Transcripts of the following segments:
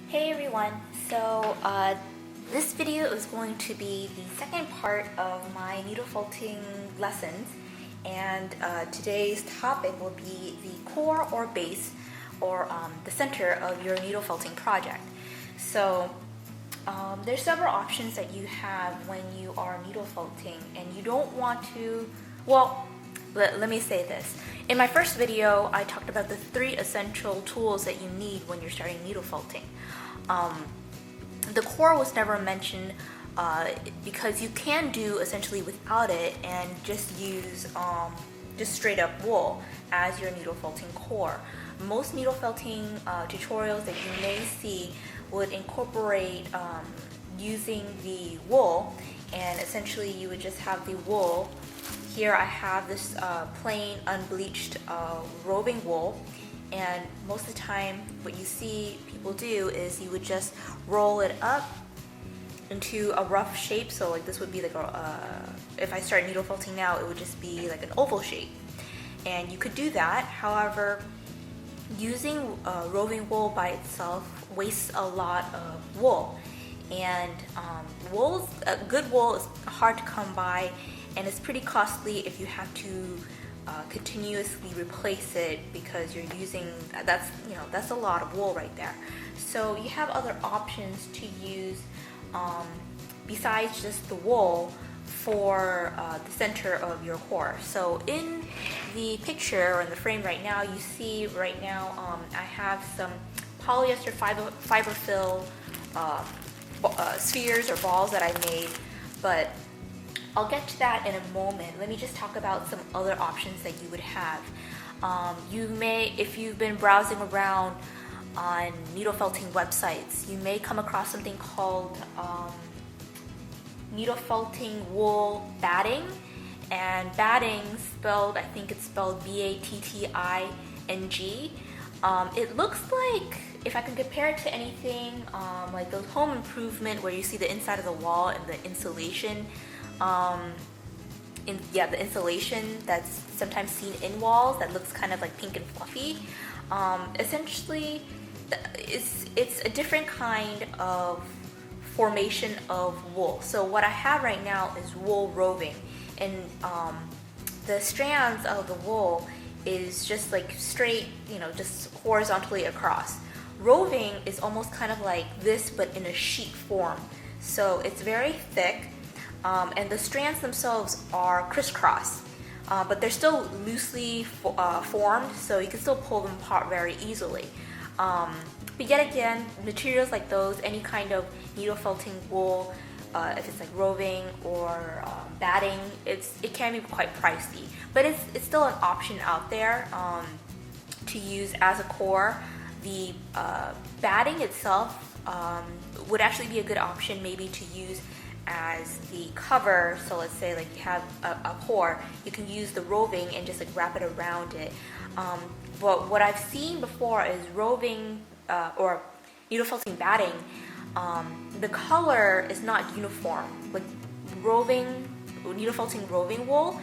Hey everyone, this video is going to be the second part of my needle felting lessons, and today's topic will be the core or base or the center of your needle felting project. So there's several options that you have when you are needle felting, and you don't want to, let me say this. In my first video, I talked about the 3 essential tools that you need when you're starting needle felting. The core was never mentioned because you can do essentially without it and just use just straight up wool as your needle felting core. Most needle felting tutorials that you may see would incorporate using the wool, and essentially you would just have the wool. Here I have this plain unbleached roving wool, and most of the time what you see people do is you would just roll it up into a rough shape. So like this would be like if I start needle felting now, it would just be like an oval shape, and you could do that. However, using roving wool by itself wastes a lot of wool, and good wool is hard to come by, and it's pretty costly if you have to continuously replace it, because you're using that's a lot of wool right there. So you have other options to use besides just the wool for the center of your core. So in the picture or in the frame right now, you see right now I have some polyester fiberfill spheres or balls that I made, but I'll get to that in a moment. Let me just talk about some other options that you would have. You may, if you've been browsing around on needle felting websites, you may come across something called needle felting wool batting, and batting spelled, I think it's spelled B-A-T-T-I-N-G. It looks like, if I can compare it to anything, like those home improvement where you see the inside of the wall and the insulation, the insulation that's sometimes seen in walls that looks kind of like pink and fluffy. Essentially, it's a different kind of formation of wool. So what I have right now is wool roving, and the strands of the wool is just like straight, just horizontally across. Roving is almost kind of like this, but in a sheet form. So it's very thick, and the strands themselves are crisscross, but they're still loosely formed, so you can still pull them apart very easily. But yet again, materials like those, any kind of needle felting wool, if it's like roving or batting, it can be quite pricey, but it's still an option out there to use as a core. The batting itself would actually be a good option maybe to use as the cover. So let's say like you have a core, you can use the roving and just like wrap it around it. But what I've seen before is roving or needle felting batting, the color is not uniform. Like needle felting roving wool,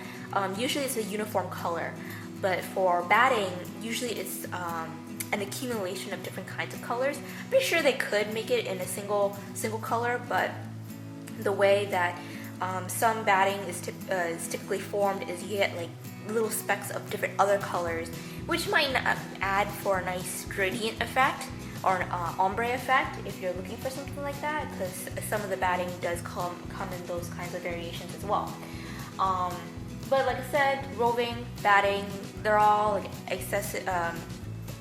usually it's a uniform color, but for batting, usually it's an accumulation of different kinds of colors. I'm pretty sure they could make it in a single color, but the way that some batting is typically formed is you get like little specks of different other colors, which might not add for a nice gradient effect or an ombre effect if you're looking for something like that, because some of the batting does come in those kinds of variations as well. But like I said, roving, batting, they're all like excessive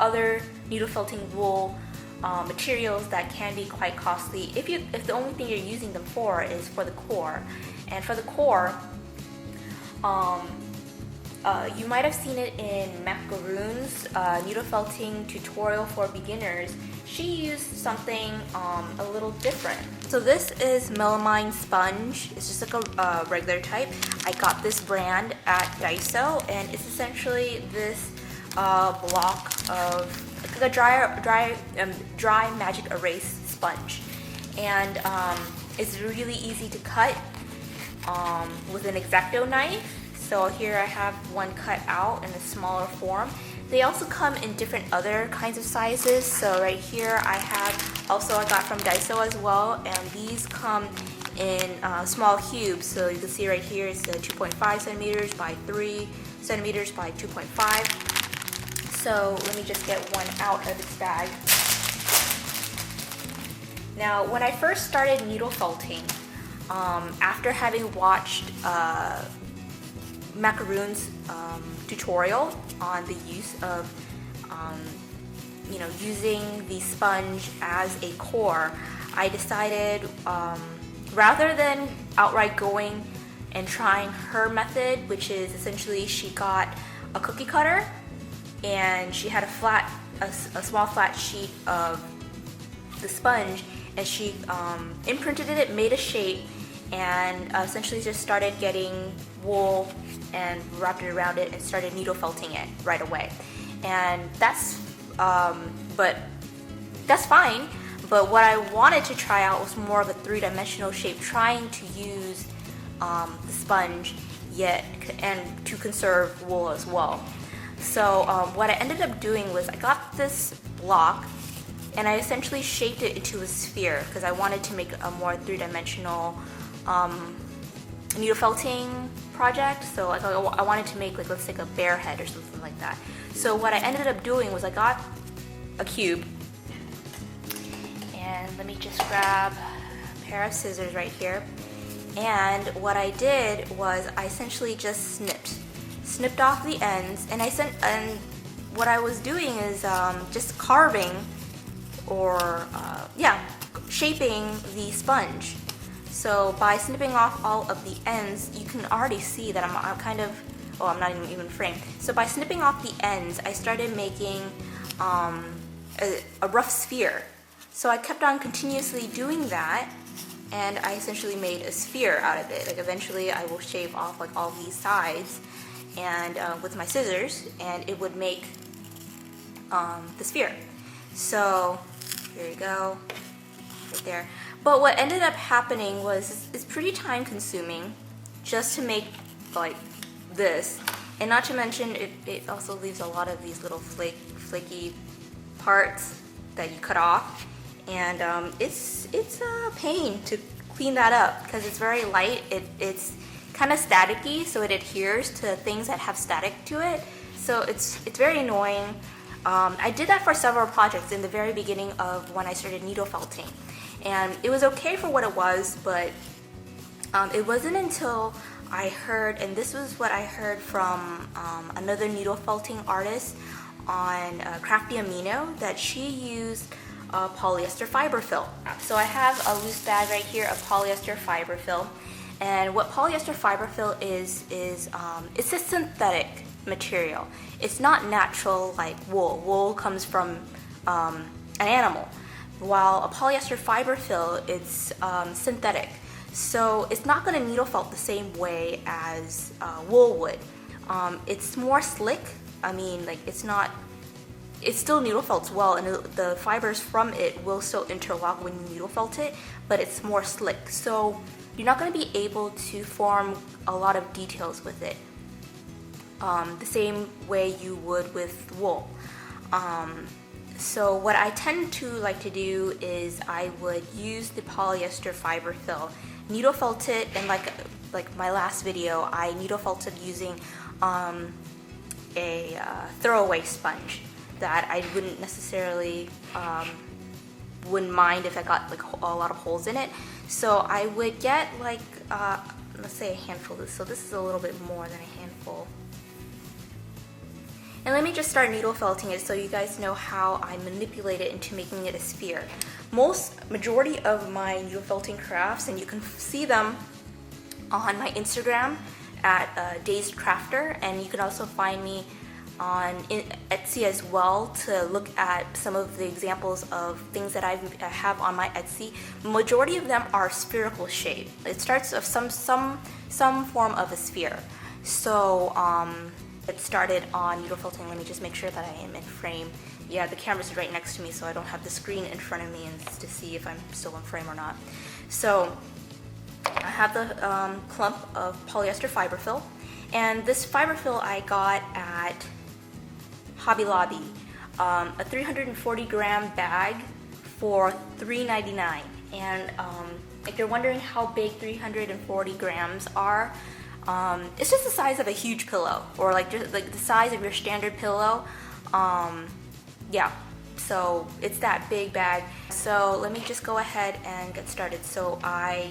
other needle felting wool materials that can be quite costly if the only thing you're using them for is for the core. And for the core, you might have seen it in Macaroon's needle felting tutorial for beginners. She used something a little different. So this is melamine sponge. It's just like a regular type. I got this brand at Daiso, and it's essentially this block of like a dry magic erase sponge, and it's really easy to cut with an X-Acto knife. So here I have one cut out in a smaller form. They also come in different other kinds of sizes. So right here I have, also I got from Daiso as well, and these come in small cubes. So you can see right here it's 2.5 centimeters by 3 centimeters by 2.5. So let me just get one out of its bag. Now, when I first started needle felting, after having watched Macaroon's tutorial on the use of using the sponge as a core, I decided rather than outright going and trying her method, which is essentially she got a cookie cutter and she had a small flat sheet of the sponge, and she imprinted it, made a shape, and essentially just started getting wool and wrapped it around it and started needle felting it right away. And that's fine. But what I wanted to try out was more of a three-dimensional shape, trying to use the sponge and to conserve wool as well. So what I ended up doing was I got this block and I essentially shaped it into a sphere because I wanted to make a more three-dimensional needle felting project. So I wanted to make, like, let's take a bear head or something like that. So what I ended up doing was I got a cube, and let me just grab a pair of scissors right here. And what I did was I essentially just snipped off the ends, and what I was doing is just carving or shaping the sponge. So by snipping off all of the ends, you can already see that I'm kind of, I'm not even framed. So by snipping off the ends, I started making a rough sphere. So I kept on continuously doing that, and I essentially made a sphere out of it. Like, eventually I will shave off like all these sides and with my scissors, and it would make the sphere. So here you go, right there. But what ended up happening was it's pretty time consuming just to make like this, and not to mention it also leaves a lot of these little flaky parts that you cut off, and it's a pain to clean that up because it's very light. It's kind of staticky, so it adheres to things that have static to it. So it's very annoying. I did that for several projects in the very beginning of when I started needle felting, and it was okay for what it was, but it wasn't until I heard, and this was what I heard from another needle felting artist on Crafty Amino, that she used polyester fiberfill. So I have a loose bag right here of polyester fiberfill, and what polyester fiberfill is it's a synthetic material. It's not natural like wool. Wool comes from an animal, while a polyester fiberfill, it's synthetic. So it's not going to needle felt the same way as wool would. It's more slick. I mean, like, it still needle felts well, and the fibers from it will still interlock when you needle felt it, but it's more slick. So you're not going to be able to form a lot of details with it the same way you would with wool. So what I tend to like to do is I would use the polyester fiberfill, needle felt it, and like my last video, I needle felted using a throwaway sponge that I wouldn't necessarily wouldn't mind if I got like a lot of holes in it. So I would get like let's say a handful. So this is a little bit more than a handful. And let me just start needle felting it so you guys know how I manipulate it into making it a sphere. Majority of my needle felting crafts, and you can see them on my Instagram at dazedcrafter, and you can also find me on Etsy as well to look at some of the examples of things that I have on my Etsy. Majority of them are spherical shape. It starts with some form of a sphere. So it started on needle felting. Let me just make sure that I am in frame. Yeah, the camera's right next to me, so I don't have the screen in front of me and to see if I'm still in frame or not. So I have the clump of polyester fiberfill, and this fiberfill I got at Hobby Lobby, a 340 gram bag for $3.99. And if you're wondering how big 340 grams are, it's just the size of a huge pillow, or like just like the size of your standard pillow. Yeah, so it's that big bag. So let me just go ahead and get started. So I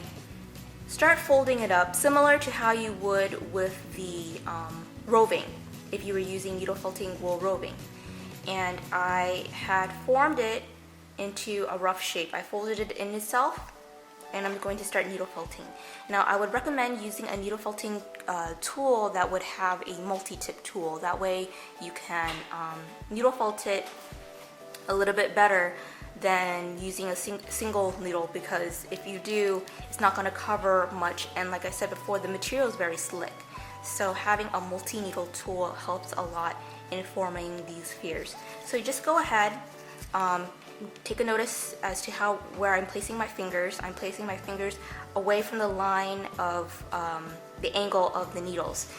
start folding it up similar to how you would with the roving, if you were using needle felting wool roving. And I had formed it into a rough shape. I folded it in itself, and I'm going to start needle felting. Now I would recommend using a needle felting tool that would have a multi-tip tool. That way you can needle felt it a little bit better than using a single needle, because if you do, it's not going to cover much, and like I said before, the material is very slick. So having a multi-needle tool helps a lot in forming these spheres. So you just go ahead, take a notice as to where I'm placing my fingers. I'm placing my fingers away from the line of the angle of the needles.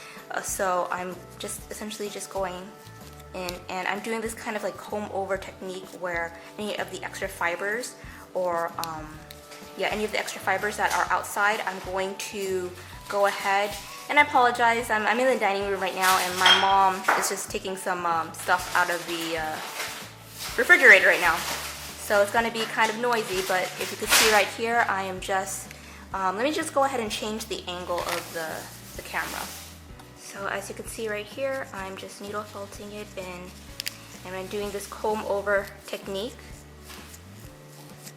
So I'm just essentially just going in, and I'm doing this kind of like comb over technique where any of the extra fibers, or any of the extra fibers that are outside, I'm going to go ahead. And I apologize, I'm in the dining room right now, and my mom is just taking some stuff out of the refrigerator right now. So it's going to be kind of noisy, but if you could see right here, I am just, let me just go ahead and change the angle of the camera. So as you can see right here, I'm just needle felting it in, and I'm doing this comb over technique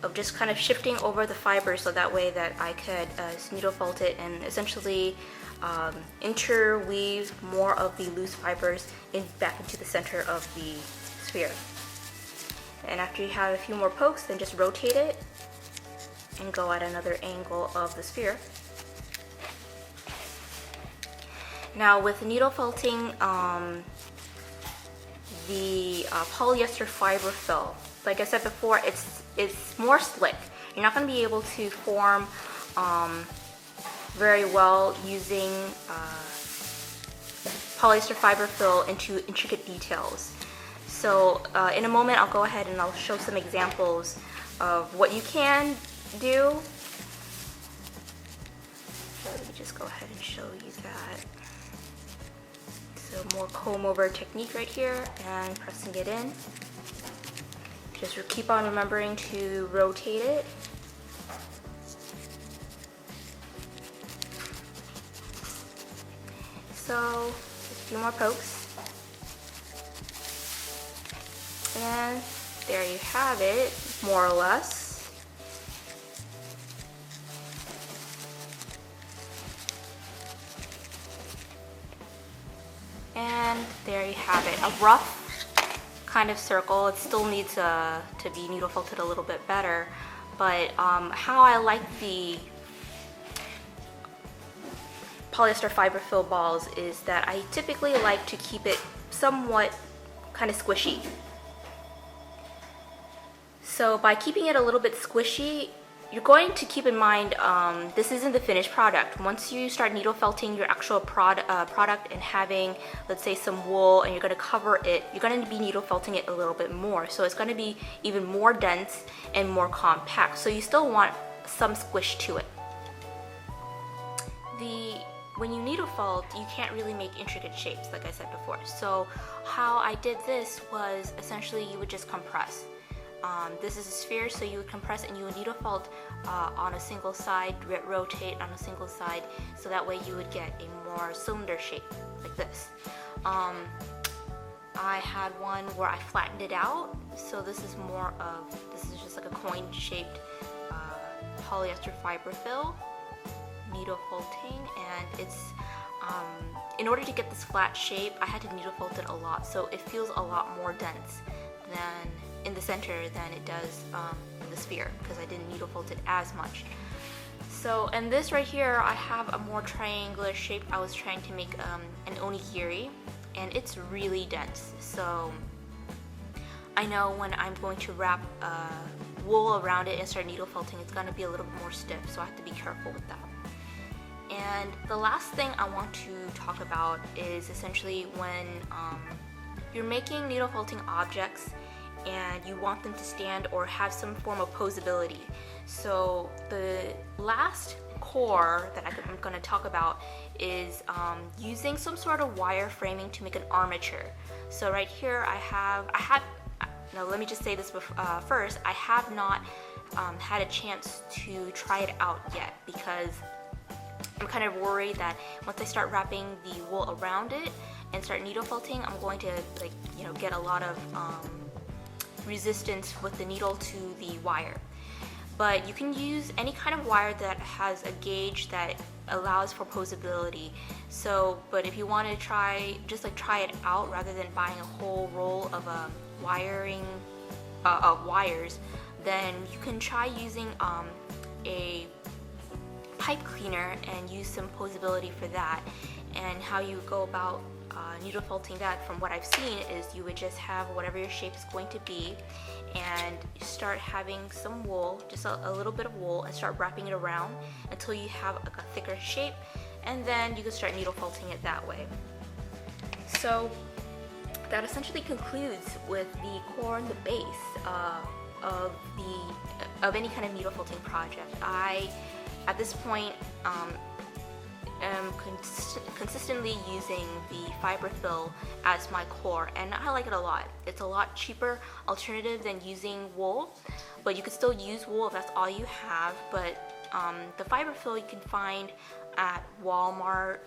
of just kind of shifting over the fibers, so that way that I could needle felt it and essentially interweave more of the loose fibers back into the center of the sphere. And after you have a few more pokes, then just rotate it and go at another angle of the sphere. Now with needle felting, the polyester fiberfill, like I said before, it's more slick. You're not going to be able to form very well using polyester fiberfill into intricate details. So in a moment I'll go ahead and I'll show some examples of what you can do. So let me just go ahead and show you that. So more comb over technique right here, and pressing it in. Just keep on remembering to rotate it. So a few more pokes. And there you have it, more or less. And there you have it, a rough kind of circle. It still needs to be needle felted a little bit better, but how I like the polyester fiberfill balls is that I typically like to keep it somewhat kind of squishy. So by keeping it a little bit squishy, you're going to keep in mind this isn't the finished product. Once you start needle felting your actual product and having, let's say, some wool, and you're going to cover it, you're going to be needle felting it a little bit more. So it's going to be even more dense and more compact. So you still want some squish to it. When you needle felt, you can't really make intricate shapes, like I said before. So how I did this was essentially you would just compress. This is a sphere, so you would compress and you would needle felt on a single side, rotate on a single side, so that way you would get a more cylinder shape, like this. I had one where I flattened it out, so this is just like a coin-shaped polyester fiberfill needle felting, and it's in order to get this flat shape, I had to needle felt it a lot, so it feels a lot more dense than in the center than it does in the sphere, because I didn't needle felt it as much. So, and this right here, I have a more triangular shape. I was trying to make an onigiri, and it's really dense. So I know when I'm going to wrap wool around it and start needle felting, it's going to be a little bit more stiff, so I have to be careful with that. And the last thing I want to talk about is essentially when you're making needle felting objects and you want them to stand or have some form of posability. So the last core that I'm going to talk about is using some sort of wire framing to make an armature. So right here now let me just say this first, I have not had a chance to try it out yet because I'm kind of worried that once I start wrapping the wool around it and start needle felting, I'm going to get a lot of resistance with the needle to the wire. But you can use any kind of wire that has a gauge that allows for posability. So, but if you want to try it out rather than buying a whole roll of wires, then you can try using a pipe cleaner and use some posability for that. And how you go about needle felting that, from what I've seen, is you would just have whatever your shape is going to be and start having some wool, just a little bit of wool, and start wrapping it around until you have a thicker shape, and then you can start needle felting it that way. So that essentially concludes with the core and the base of any kind of needle felting project. I, at this point, am consistently using the fiberfill as my core, and I like it a lot. It's a lot cheaper alternative than using wool, but you could still use wool if that's all you have. But the fiberfill you can find at Walmart,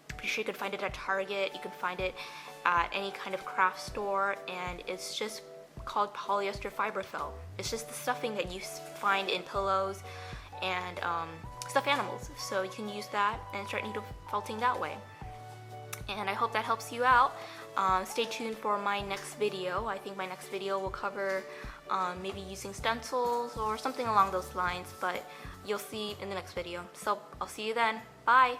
pretty sure you can find it at Target, you can find it at any kind of craft store, and it's just called polyester fiberfill. It's just the stuffing that you find in pillows and stuffed animals. So you can use that and start needle felting that way. And I hope that helps you out. Stay tuned for my next video. I think my next video will cover maybe using stencils or something along those lines, but you'll see in the next video. So I'll see you then. Bye!